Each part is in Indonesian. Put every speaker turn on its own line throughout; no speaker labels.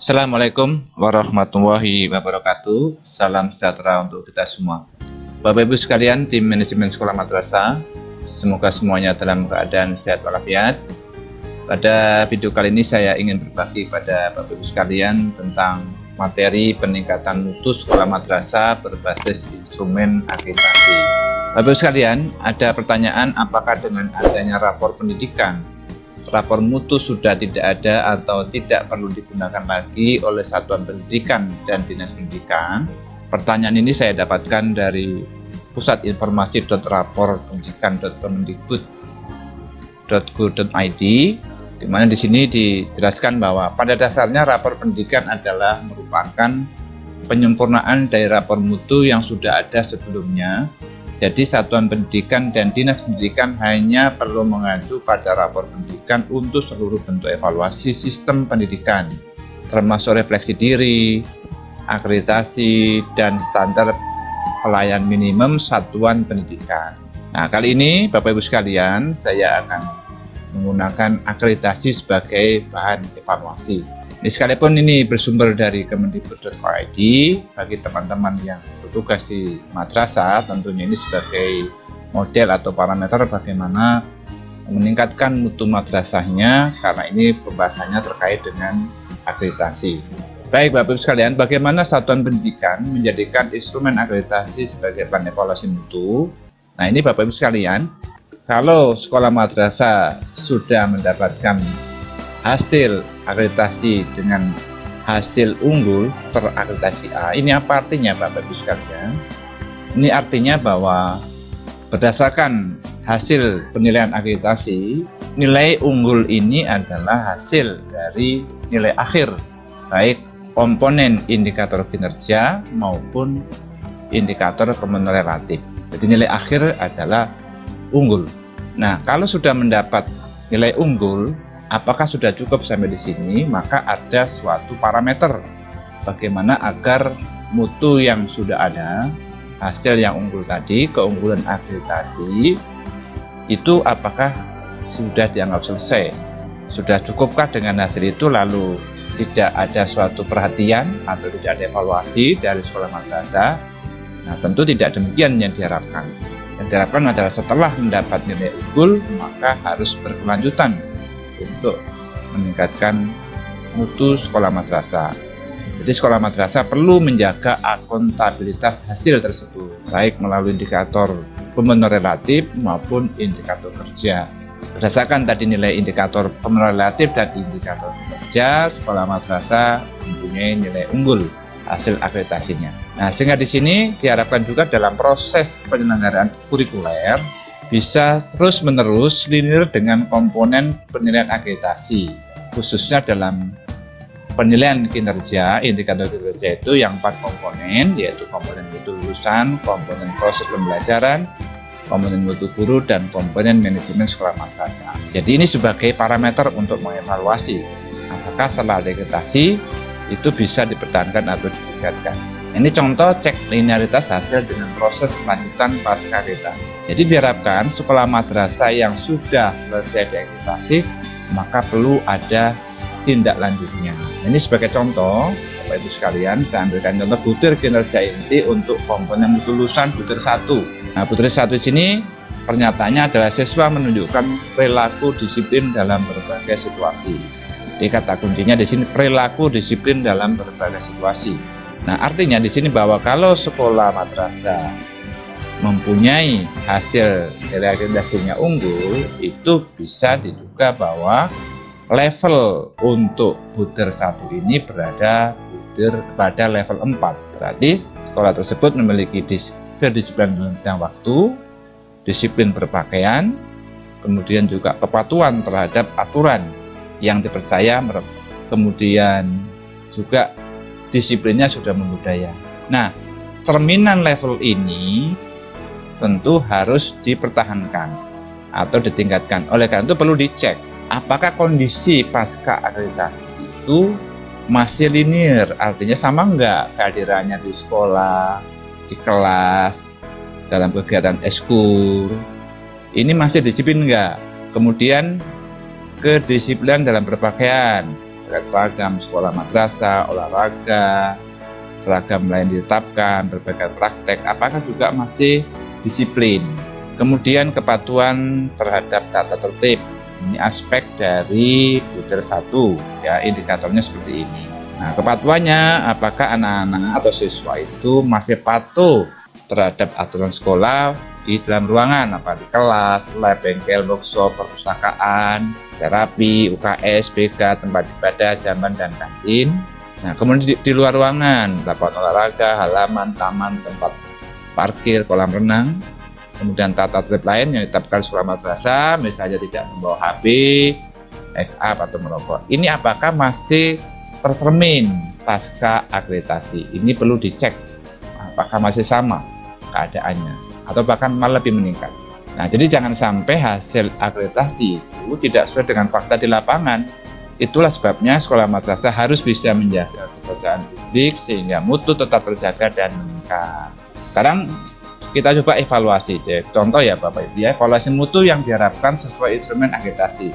Assalamualaikum warahmatullahi wabarakatuh. Salam sejahtera untuk kita semua. Bapak Ibu sekalian, tim manajemen sekolah madrasah, semoga semuanya dalam keadaan sehat walafiat. Pada video kali ini saya ingin berbagi pada Bapak Ibu sekalian tentang materi peningkatan mutu sekolah madrasah berbasis instrumen akreditasi. Bapak Ibu sekalian, ada pertanyaan apakah dengan adanya rapor pendidikan, rapor mutu sudah tidak ada atau tidak perlu digunakan lagi oleh satuan pendidikan dan dinas pendidikan? Pertanyaan ini saya dapatkan dari pusat informasi.raporpendidikan.kemendikbud.go.id, di mana di sini dijelaskan bahwa pada dasarnya rapor pendidikan adalah merupakan penyempurnaan dari rapor mutu yang sudah ada sebelumnya. Jadi satuan pendidikan dan dinas pendidikan hanya perlu mengacu pada rapor pendidikan untuk seluruh bentuk evaluasi sistem pendidikan, termasuk refleksi diri, akreditasi, dan standar pelayan minimum satuan pendidikan. Nah, kali ini Bapak Ibu sekalian, saya akan menggunakan akreditasi sebagai bahan evaluasi. Ini sekalipun ini bersumber dari kemendikbud.go.id, bagi teman-teman yang bertugas di madrasah, tentunya ini sebagai model atau parameter bagaimana meningkatkan mutu madrasahnya, karena ini pembahasannya terkait dengan akreditasi. Baik Bapak Ibu sekalian, bagaimana satuan pendidikan menjadikan instrumen akreditasi sebagai bahan evaluasi mutu? Nah, ini Bapak Ibu sekalian, kalau sekolah madrasah sudah mendapatkan hasil akreditasi dengan hasil unggul terakreditasi A, ini apa artinya Bapak Ibu sekalian? Ini artinya bahwa berdasarkan hasil penilaian akreditasi, nilai unggul ini adalah hasil dari nilai akhir, baik komponen indikator kinerja maupun indikator komponen relatif. Jadi nilai akhir adalah unggul. Nah, kalau sudah mendapat nilai unggul, apakah sudah cukup sampai di sini? Maka ada suatu parameter bagaimana agar mutu yang sudah ada, hasil yang unggul tadi, keunggulan akreditasi, itu apakah sudah dianggap selesai? Sudah cukupkah dengan hasil itu, lalu tidak ada suatu perhatian atau tidak ada evaluasi dari sekolah madrasah? Nah, tentu tidak demikian yang diharapkan. Yang diharapkan adalah setelah mendapat nilai unggul, maka harus berkelanjutan untuk meningkatkan mutu sekolah madrasah. Jadi sekolah madrasah perlu menjaga akuntabilitas hasil tersebut, baik melalui indikator komponen relatif maupun indikator kerja. Berdasarkan tadi nilai indikator komponen relatif dan indikator kerja, sekolah madrasah mempunyai nilai unggul hasil akreditasinya. Nah, sehingga di sini diharapkan juga dalam proses penyelenggaraan kurikuler bisa terus-menerus linear dengan komponen penilaian akreditasi, khususnya dalam penilaian kinerja. Indikator kinerja itu yang 4 komponen, yaitu komponen mutu lulusan, komponen proses pembelajaran, komponen mutu guru, dan komponen manajemen sekolah madrasah. Jadi ini sebagai parameter untuk mengevaluasi apakah setelah akreditasi itu bisa dipertahankan atau ditingkatkan. Ini contoh cek linearitas hasil dengan proses lanjutan pasca akreditasi. Jadi diharapkan sekolah madrasah yang sudah selesai diakreditasi, maka perlu ada tindak lanjutnya. Ini sebagai contoh, Bapak Ibu sekalian, saya ambilkan contoh butir kinerja inti untuk komponen mutu lulusan butir 1. Nah, butir 1 di sini pernyataannya adalah siswa menunjukkan perilaku disiplin dalam berbagai situasi. Jadi kata kuncinya di sini perilaku disiplin dalam berbagai situasi. Nah, artinya di sini bahwa kalau sekolah madrasah mempunyai hasil nilai akreditasinya unggul, itu bisa diduga bahwa level untuk butir 1 ini berada pada level 4. Berarti sekolah tersebut memiliki disiplin dalam bidang waktu, disiplin berpakaian, kemudian juga kepatuhan terhadap aturan yang dipercaya, kemudian juga disiplinnya sudah membudaya. Nah, cerminan level ini tentu harus dipertahankan atau ditingkatkan. Oleh karena itu perlu dicek apakah kondisi pasca akreditasi itu masih linear, artinya sama enggak kehadirannya di sekolah, di kelas, dalam kegiatan eskul, ini masih disiplin enggak? Kemudian kedisiplinan dalam berpakaian, terkait seragam sekolah madrasah, olahraga, seragam lain ditetapkan, berbagai praktek, apakah juga masih disiplin. Kemudian kepatuhan terhadap tata tertib. Ini aspek dari butir 1 ya, indikatornya seperti ini. Nah, kepatuhannya apakah anak-anak atau siswa itu masih patuh terhadap aturan sekolah di dalam ruangan, apa di kelas, lab, bengkel, workshop, perpustakaan, terapi, UKS, BK, tempat ibadah, jamban, dan kantin. Nah, kemudian di luar ruangan, lapangan olahraga, halaman, taman, tempat parkir, kolam renang. Kemudian tata tertib lain yang ditetapkan sekolah madrasah, misalnya tidak membawa HP, make up, atau merokok. Ini apakah masih tercermin pasca akreditasi? Ini perlu dicek, apakah masih sama keadaannya, atau bahkan malah lebih meningkat. Nah, jadi jangan sampai hasil akreditasi itu tidak sesuai dengan fakta di lapangan. Itulah sebabnya sekolah madrasah harus bisa menjaga kepercayaan publik sehingga mutu tetap terjaga dan meningkat. Sekarang kita coba evaluasi deh. Contoh ya Bapak Ibu ya, evaluasi mutu yang diharapkan sesuai instrumen akreditasi.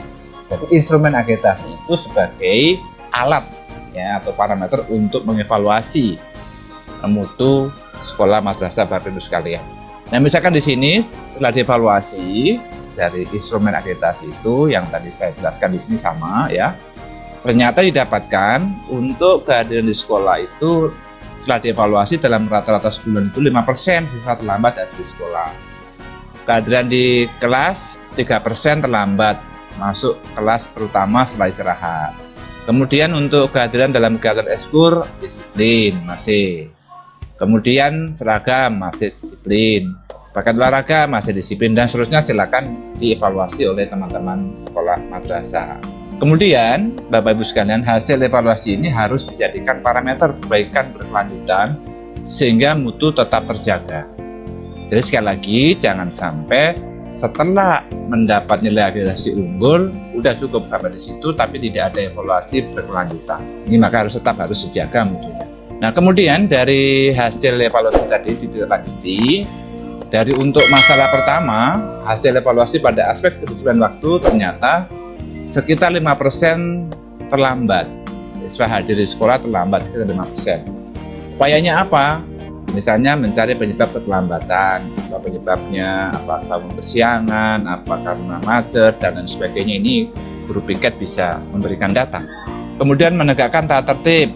Jadi instrumen akreditasi itu sebagai alat ya atau parameter untuk mengevaluasi mutu sekolah madrasah Bapak Ibu sekalian. Nah, misalkan di sini setelah dievaluasi dari instrumen akreditasi itu yang tadi saya jelaskan di sini sama ya. Ternyata didapatkan untuk kehadiran di sekolah itu setelah dievaluasi dalam rata-rata sebulan itu 5% siswa terlambat dari di sekolah. Kehadiran di kelas 3% terlambat masuk kelas terutama setelah istirahat. Kemudian untuk kehadiran dalam kegiatan ekskur disiplin masih. Kemudian seragam masih disiplin. Bakat olahraga masih disiplin dan seterusnya silakan dievaluasi oleh teman-teman sekolah madrasah. Kemudian, Bapak Ibu sekalian, hasil evaluasi ini harus dijadikan parameter perbaikan berkelanjutan sehingga mutu tetap terjaga. Jadi sekali lagi, jangan sampai setelah mendapat nilai akreditasi unggul, udah cukup sampai di situ, tapi tidak ada evaluasi berkelanjutan. Ini maka tetap harus dijaga mutunya. Nah, kemudian dari hasil evaluasi tadi ditindaklanjuti, dari untuk masalah pertama, hasil evaluasi pada aspek kedisiplinan waktu ternyata sekitar 5% terlambat. Siswa hadir di sekolah terlambat sekitar 5%. Upayanya apa? Misalnya mencari penyebab keterlambatan, apa penyebabnya, apa karena kesiangan, apa karena macet, dan lain sebagainya. Ini guru piket bisa memberikan data. Kemudian menegakkan tata tertib,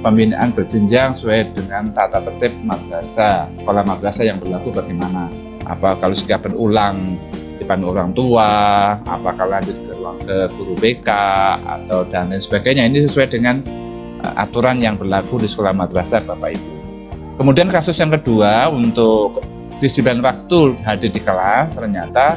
pembinaan berjenjang sesuai dengan tata tertib madrasah, sekolah madrasah yang berlaku bagaimana. Apa kalau setiap berulang depan orang tua, apakah lanjut ke guru BK atau dan lain sebagainya. Ini sesuai dengan aturan yang berlaku di sekolah madrasah Bapak Ibu. Kemudian kasus yang kedua untuk disiplin waktu hadir di kelas, ternyata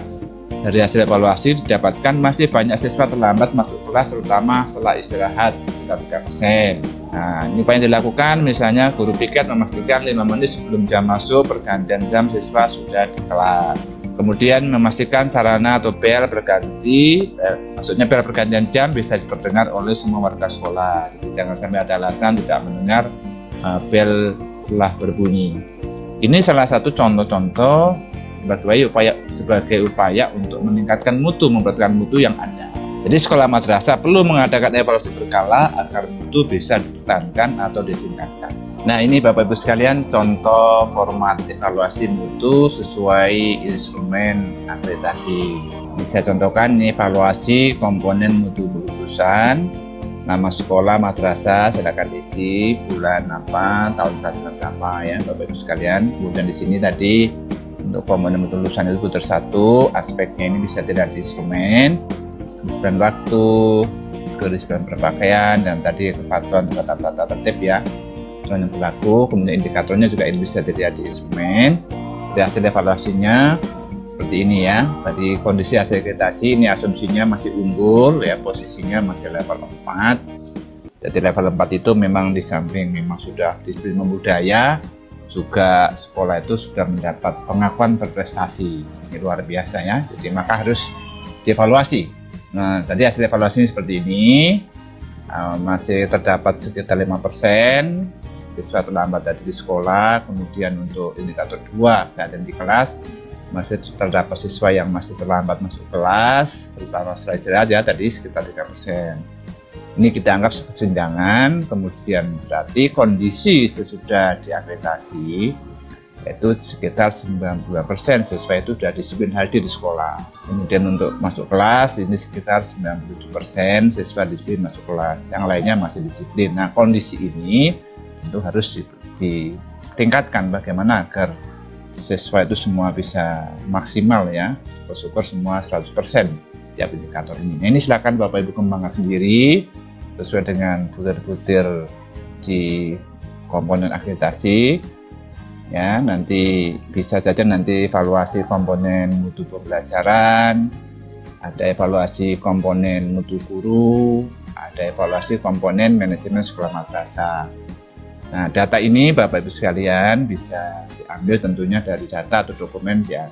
dari hasil evaluasi didapatkan masih banyak siswa terlambat masuk kelas terutama setelah istirahat sekitar 3%. Nah, ini apa yang dilakukan? Misalnya guru piket memastikan 5 menit sebelum jam masuk pergantian jam siswa sudah di kelas. Kemudian memastikan sarana atau bel berganti, maksudnya bel pergantian jam bisa diperdengar oleh semua warga sekolah. Jadi jangan sampai ada alasan tidak mendengar bel telah berbunyi. Ini salah satu contoh-contoh sebagai upaya untuk meningkatkan mutu, memperhatikan mutu yang ada. Jadi sekolah madrasah perlu mengadakan evaluasi berkala agar mutu bisa dipertahankan atau ditingkatkan. Nah, ini Bapak Ibu sekalian contoh format evaluasi mutu sesuai instrumen akreditasi. Ini saya contohkan ini evaluasi komponen mutu lulusan, nama sekolah madrasah, silakan isi bulan apa, tahun berapa ya Bapak Ibu sekalian. Kemudian di sini tadi untuk komponen mutu lulusan itu butir 1, aspeknya ini bisa dilihat di instrumen, kedisiplinan waktu, kedisiplinan berpakaian, dan tadi kepatuhan terhadap tata tertib ya yang berlaku. Kemudian indikatornya juga ini bisa dilihat di instrumen. Dari hasil evaluasinya seperti ini ya. Tadi kondisi hasil akreditasi ini asumsinya masih unggul ya, posisinya masih level 4. Jadi level 4 itu memang di samping memang sudah disiplin budaya, juga sekolah itu sudah mendapat pengakuan berprestasi. Ini luar biasa ya. Jadi maka harus dievaluasi. Nah, tadi hasil evaluasinya seperti ini. Masih terdapat sekitar 5% siswa terlambat tadi di sekolah. Kemudian untuk indikator 2 keadaan di kelas, masih terdapat siswa yang masih terlambat masuk kelas, terutama setelah istirahat ya tadi sekitar 3%. Ini kita anggap kesenjangan, kemudian berarti kondisi sesudah diakreditasi yaitu sekitar 92% siswa itu sudah disiplin hadir di sekolah. Kemudian untuk masuk kelas ini sekitar 97% siswa disiplin masuk kelas, yang lainnya masih disiplin. Nah, kondisi ini itu harus ditingkatkan bagaimana agar siswa itu semua bisa maksimal ya, syukur semua 100% tiap indikator ini. Nah, ini silakan Bapak Ibu kembangkan sendiri sesuai dengan butir-butir di komponen akreditasi ya. Nanti bisa saja nanti evaluasi komponen mutu pembelajaran, ada evaluasi komponen mutu guru, ada evaluasi komponen manajemen sekolah madrasah. Nah, data ini Bapak Ibu sekalian bisa diambil tentunya dari data atau dokumen ya,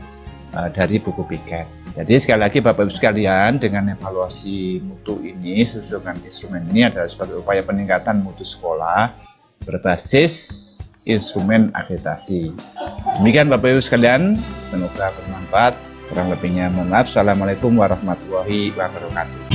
dari buku piket. Jadi sekali lagi Bapak Ibu sekalian, dengan evaluasi mutu ini sesuai dengan instrumen ini adalah sebagai upaya peningkatan mutu sekolah berbasis instrumen akreditasi. Demikian Bapak Ibu sekalian, semoga bermanfaat. Kurang lebihnya mohon maaf. Assalamualaikum warahmatullahi wabarakatuh.